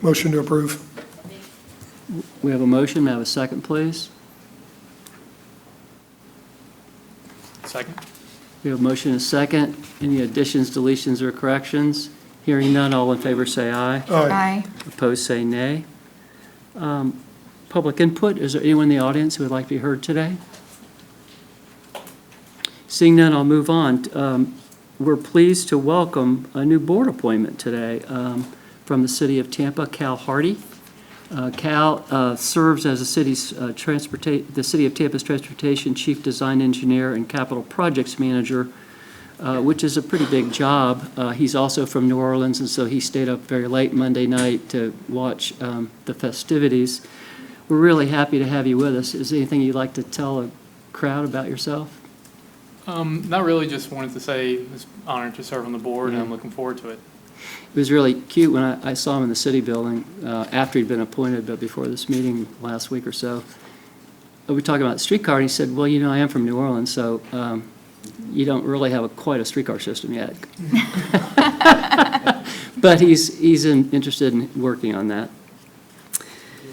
Motion to approve. We have a motion. May I have a second, please? Second. We have a motion and a second. Any additions, deletions, or corrections? Hearing none, all in favor say aye. Aye. Opposed, say nay. Public input, is there anyone in the audience who would like to be heard today? Seeing none, I'll move on. We're pleased to welcome a new board appointment today from the city of Tampa, Cal Hardy. Cal serves as the city of Tampa's Transportation Chief Design Engineer and Capital Projects Manager, which is a pretty big job. He's also from New Orleans, and so he stayed up very late Monday night to watch the festivities. We're really happy to have you with us. Is there anything you'd like to tell a crowd about yourself? Not really, just wanted to say it's an honor to serve on the board, and I'm looking forward to it. It was really cute when I saw him in the city building after he'd been appointed, but before this meeting last week or so. We were talking about Streetcar, and he said, well, I am from New Orleans, so you don't really have quite a streetcar system yet. But he's interested in working on that.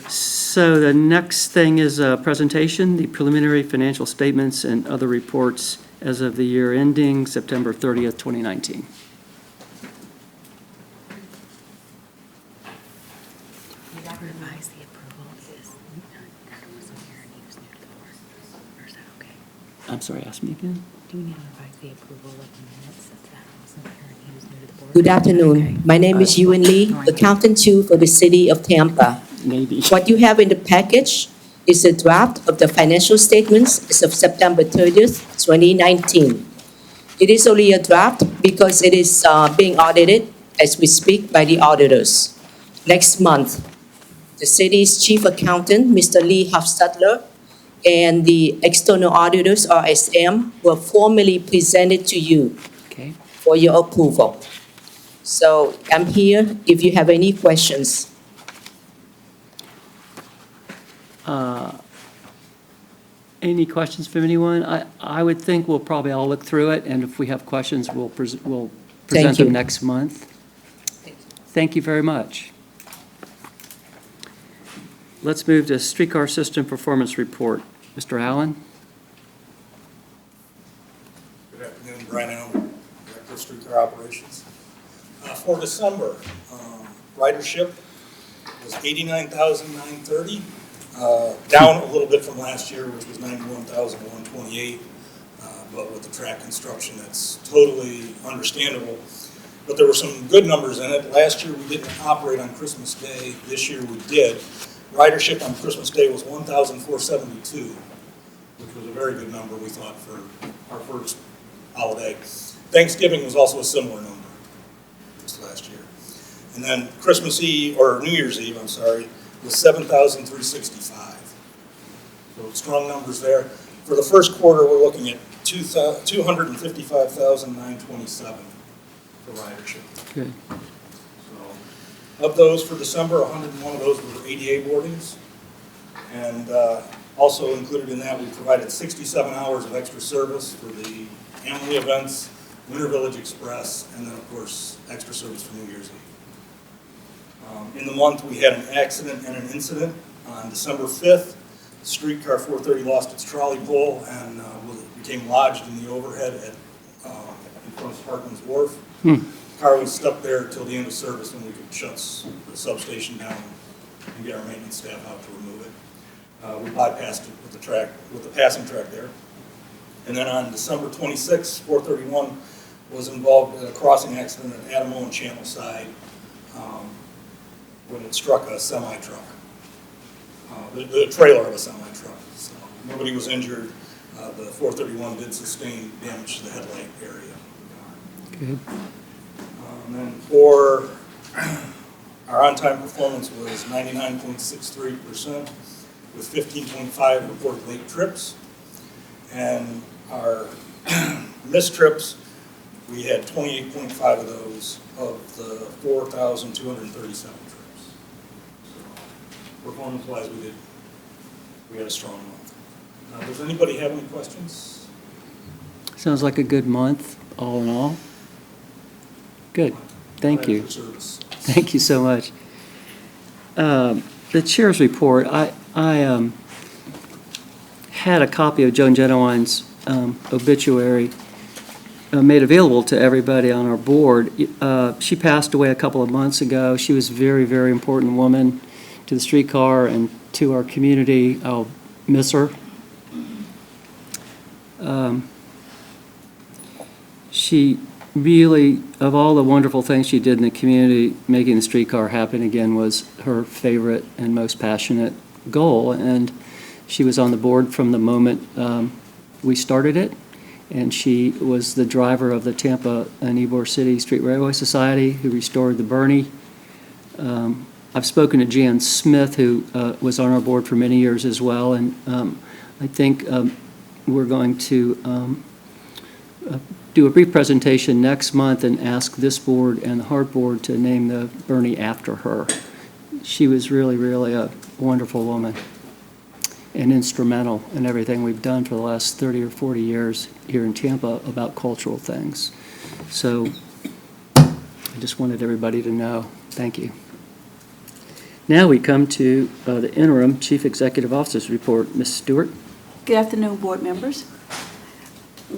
So the next thing is a presentation, the preliminary financial statements and other reports as of the year ending September 30th, 2019. Revise the approval. Dr. wasn't here and he was new to the board. Or is that okay? I'm sorry, ask me again? Do we need to revise the approval of the minutes if that wasn't here and he was new to the board? Good afternoon. My name is Yuen Lee, Accountant 2 for the City of Tampa. Maybe. What you have in the package is a draft of the financial statements as of September 30th, 2019. It is only a draft because it is being audited as we speak by the auditors. Next month, the city's chief accountant, Mr. Lee Hofstadler, and the external auditors, RSM, will formally present it to you Okay. for your approval. So I'm here if you have any questions. Any questions from anyone? I would think we'll probably all look through it, and if we have questions, we'll present Thank you. them next month. Thank you very much. Let's move to Streetcar System Performance Report. Mr. Allen? Good afternoon, Brian Allen, Director of Streetcar Operations. For December, ridership was 89,930, down a little bit from last year, which was 91,128. But with the track construction, that's totally understandable. But there were some good numbers in it. Last year, we didn't operate on Christmas Day. This year, we did. Ridership on Christmas Day was 1,472, which was a very good number, we thought, for our first holiday. Thanksgiving was also a similar number this last year. And then Christmas Eve, or New Year's Eve, was 7,365. So strong numbers there. For the first quarter, we're looking at 255,927 for ridership. Good. Of those for December, 101 of those were ADA boardings. And also included in that, we provided 67 hours of extra service for the family events, Winter Village Express, and then, of course, extra service for New Year's Eve. In the month, we had an accident and an incident. On December 5th, Streetcar 430 lost its trolley pole and became lodged in the overhead in front of Sparkman's Wharf. The car was stuck there until the end of service when we could shut the substation down and get our maintenance staff out to remove it. We bypassed it with the passing track there. And then on December 26th, 431 was involved in a crossing accident at Adamo and Channel Side when it struck a semi-truck, the trailer of a semi-truck. So nobody was injured. The 431 did sustain damage to the headlight area. Good. And then for our on-time performance was 99.63% with 15.5 reported late trips. And our missed trips, we had 28.5 of those of the 4,237 trips. So performance-wise, we had a strong month. Does anybody have any questions? Sounds like a good month, all in all. Good. Thank you. Service. Thank you so much. The chair's report, I had a copy of Joan Genowine's obituary made available to everybody on our board. She passed away a couple of months ago. She was a very, very important woman to the Streetcar and to our community. I'll miss her. She really, of all the wonderful things she did in the community, making the Streetcar happen again was her favorite and most passionate goal. And she was on the board from the moment we started it. And she was the driver of the Tampa and Ybor City Street Railway Society, who restored the Bernie. I've spoken to Jan Smith, who was on our board for many years as well, and I think we're going to do a brief presentation next month and ask this board and the Hart Board to name the Bernie after her. She was really, really a wonderful woman and instrumental in everything we've done for the last 30 or 40 years here in Tampa about cultural things. So I just wanted everybody to know. Thank you. Now we come to the interim Chief Executive Officer's report. Ms. Stewart. Good afternoon, board members.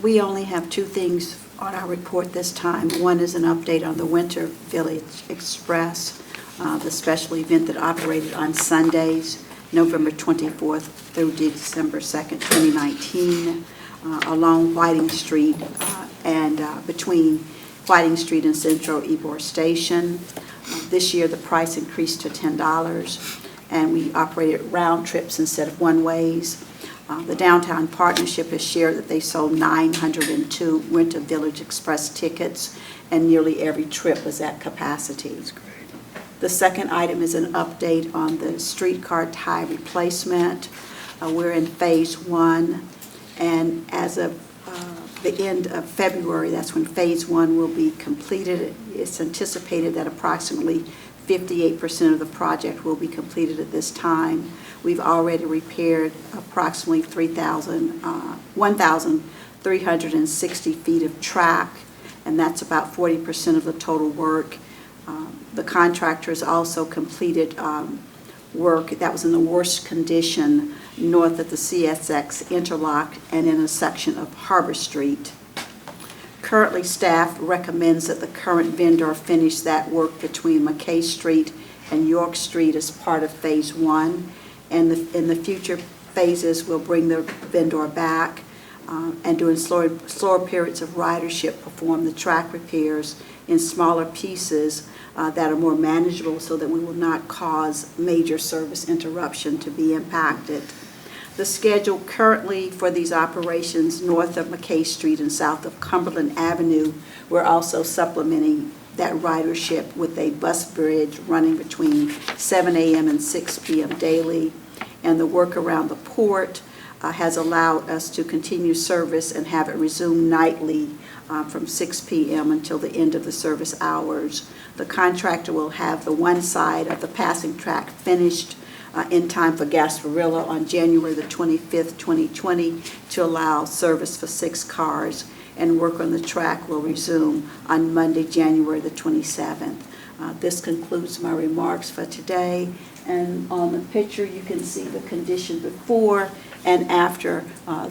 We only have two things on our report this time. One is an update on the Winter Village Express, the special event that operated on Sundays, November 24th through December 2nd, 2019, along Whiting Street and between Whiting Street and Central Ybor Station. This year, the price increased to $10, and we operated round trips instead of one-ways. The Downtown Partnership has shared that they sold 902 Winter Village Express tickets, and nearly every trip was at capacity. That's great. The second item is an update on the streetcar tie replacement. We're in phase 1, and as of the end of February, that's when phase 1 will be completed. It's anticipated that approximately 58% of the project will be completed at this time. We've already repaired approximately 1,360 feet of track, and that's about 40% of the total work. The contractors also completed work that was in the worst condition north of the CSX interlock and in a section of Harbor Street. Currently, staff recommends that the current vendor finish that work between McKay Street and York Street as part of phase 1. And in the future phases, we'll bring the vendor back and during slower periods of ridership, perform the track repairs in smaller pieces that are more manageable so that we will not cause major service interruption to be impacted. The schedule currently for these operations north of McKay Street and south of Cumberland Avenue, we're also supplementing that ridership with a bus bridge running between 7 a.m. and 6 p.m. daily. And the work around the port has allowed us to continue service and have it resume nightly from 6 p.m. until the end of the service hours. The contractor will have the one side of the passing track finished in time for Gasparilla on January the 25th, 2020 to allow service for 6 cars, and work on the track will resume on Monday, January the 27th. This concludes my remarks for today, and on the picture you can see the condition before and after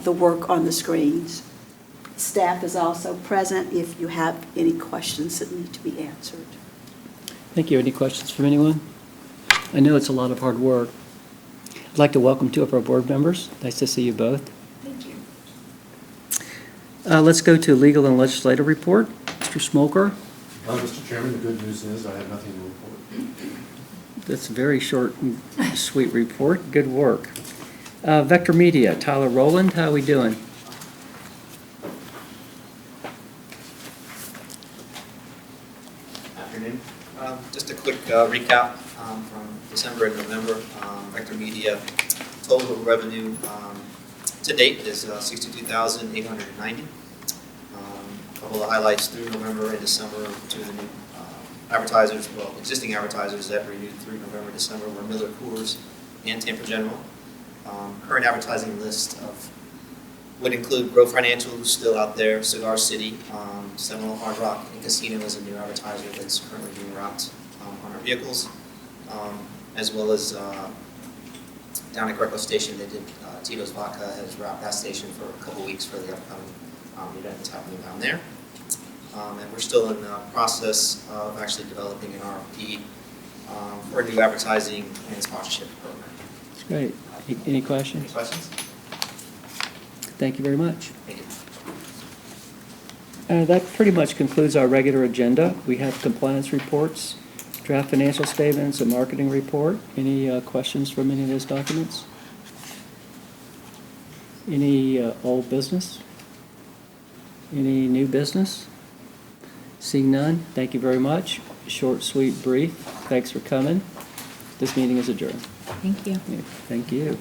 the work on the screens. Staff is also present if you have any questions that need to be answered. Thank you. Any questions from anyone? I know it's a lot of hard work. I'd like to welcome 2 of our board members. Nice to see you both. Thank you. Let's go to legal and legislative report. Mr. Smolker. Mr. Chairman, the good news is I have nothing to report. That's a very short and sweet report. Good work. Vector Media, Tyler Rowland, how are we doing? Afternoon. Just a quick recap from December and November. Vector Media total revenue to date is $62,890. A couple of highlights through November and December to the new advertisers, well, existing advertisers that renewed through November, December were Miller Coors and Tampa General. Current advertising list would include Grove Financial, who's still out there, Cigar City, Seminole Hard Rock, and Casino is a new advertiser that's currently being wrapped on our vehicles. as well as down at Greco Station, they did, Tito's Vodka has wrapped that station for a couple weeks for the upcoming event that's happening down there. And we're still in the process of actually developing an RFP for a new advertising and sponsorship program. Great. Any Any questions? questions? Thank you very much. Thank you. That pretty much concludes our regular agenda. We have compliance reports, draft financial statements, a marketing report. Any questions from any of those documents? Any old business? Any new business? Seeing none, thank you very much. Short, sweet, brief. Thanks for coming. This meeting is adjourned. Thank you. Thank you.